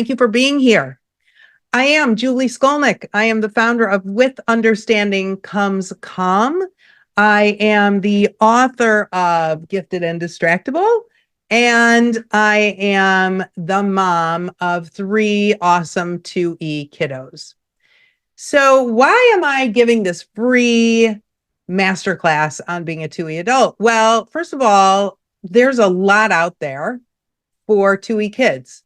Thank you for being here. I am Julie Skolnick. I am the founder of With Understanding Comes Calm. I am the author of Gifted and Distractable, and I am the mom of 3 awesome 2E kiddos. So why am I giving this free masterclass on being a 2E adult? Well, first of all, there's a lot out there for 2E kids.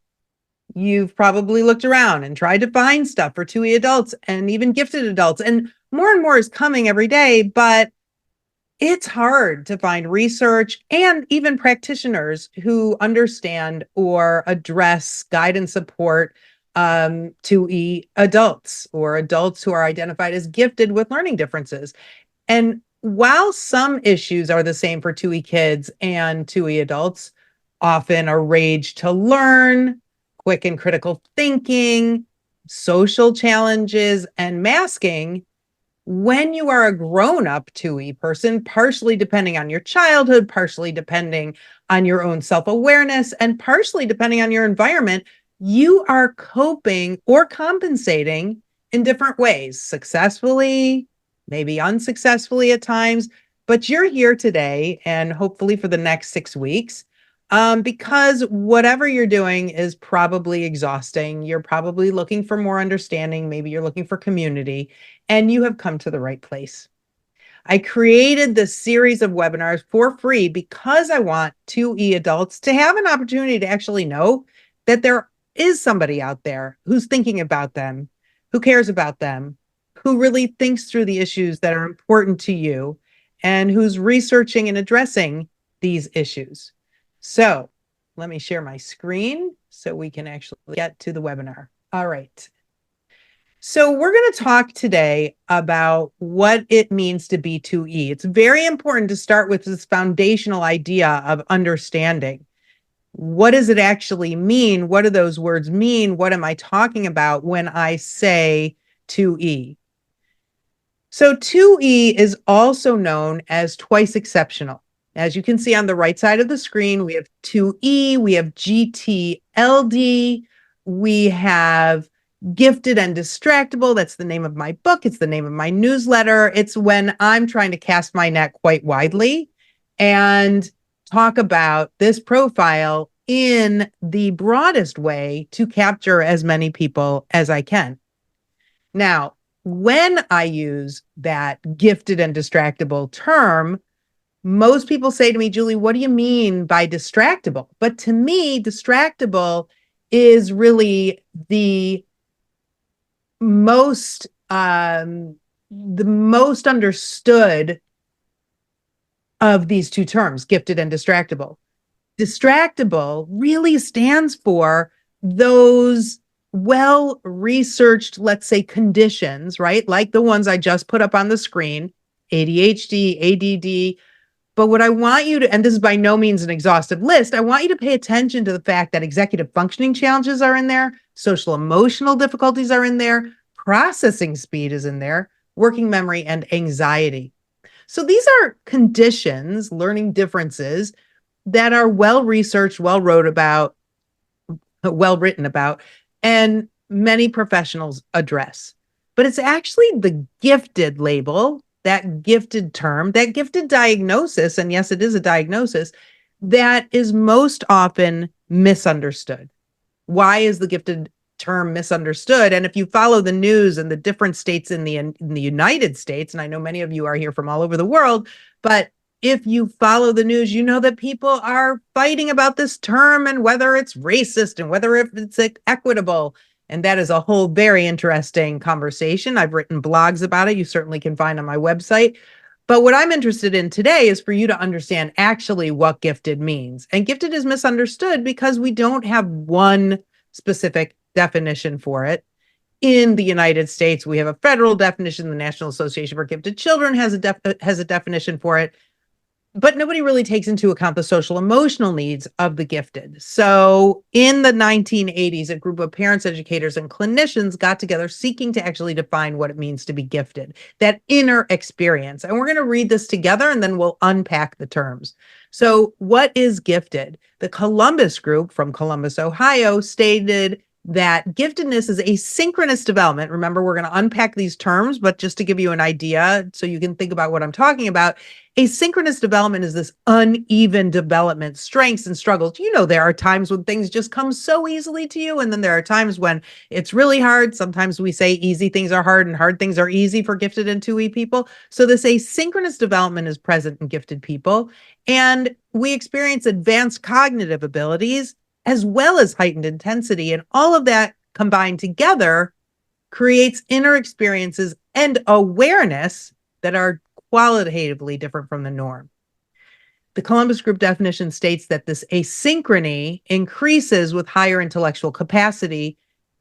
You've probably looked around and tried to find stuff for 2E adults and even gifted adults. And more is coming every day, but it's hard to find research and even practitioners who understand or address, guide, and support 2E adults or adults who are identified as gifted with learning differences. And while some issues are the same for 2E kids and 2E adults, often a rage to learn, quick and critical thinking, social challenges, and masking, when you are a grown-up 2E person, partially depending on your childhood, partially depending on your own self-awareness, and partially depending on your environment, you are coping or compensating in different ways, successfully, maybe unsuccessfully at times, but you're here today and hopefully for the next 6 weeks because whatever you're doing is probably exhausting. You're probably looking for more understanding. Maybe you're looking for community, and you have come to the right place. I created this series of webinars for free because I want 2E adults to have an opportunity to actually know that there is somebody out there who's thinking about them, who cares about them, who really thinks through the issues that are important to you, and who's researching and addressing these issues. So let me share my screen so we can actually get to the webinar. All right. So we're going to talk today about what it means to be 2E. It's very important to start with this foundational idea of understanding. What does it actually mean? What do those words mean? What am I talking about when I say 2E? So 2E is also known as twice exceptional. As you can see on the right side of the screen, we have 2E, we have GTLD, we have Gifted and Distractable. That's the name of my book. It's the name of my newsletter. It's when I'm trying to cast my net quite widely and talk about this profile in the broadest way to capture as many people as I can. Now, when I use that gifted and distractible term, most people say to me, Julie, what do you mean by distractible? But to me, distractible is really the most understood of these two terms, gifted and distractible. Distractible really stands for those well-researched, let's say, conditions, right? Like the ones I just put up on the screen, ADHD, ADD. But what I want you to, and this is by no means an exhaustive list, I want you to pay attention to the fact that executive functioning challenges are in there, social emotional difficulties are in there, processing speed is in there, working memory, and anxiety. So these are conditions, learning differences that are well-researched, well-written about, and many professionals address. But it's actually the gifted label, that gifted term, that gifted diagnosis, and yes, it is a diagnosis, that is most often misunderstood. Why is the gifted term misunderstood? And if you follow the news and the different states in the United States, and I know many of you are here from all over the world, but if you follow the news, you know that people are fighting about this term and whether it's racist and whether it's equitable. And that is a whole very interesting conversation. I've written blogs about it. You certainly can find on my website. But what I'm interested in today is for you to understand actually what gifted means. And gifted is misunderstood because we don't have one specific definition for it. In the United States, we have a federal definition. The National Association for Gifted Children has a definition for it. But nobody really takes into account the social emotional needs of the gifted. So in the 1980s, a group of parents, educators, and clinicians got together seeking to actually define what it means to be gifted, that inner experience. And we're going to read this together and then we'll unpack the terms. So what is gifted? The Columbus group from Columbus, Ohio stated that giftedness is asynchronous development. Remember, we're going to unpack these terms, but just to give you an idea so you can think about what I'm talking about, asynchronous development is this uneven development, strengths and struggles. You know, there are times when things just come so easily to you, and then there are times when it's really hard. Sometimes we say easy things are hard and hard things are easy for gifted and 2E people. So this asynchronous development is present in gifted people, and we experience advanced cognitive abilities as well as heightened intensity. And all of that combined together creates inner experiences and awareness that are qualitatively different from the norm. The Columbus Group definition states that this asynchrony increases with higher intellectual capacity.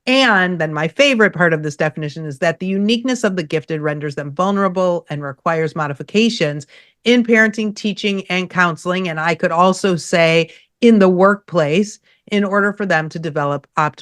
And then my favorite part of this definition is that the uniqueness of the gifted renders them vulnerable and requires modifications in parenting, teaching, and counseling. And I could also say in the workplace in order for them to develop optimal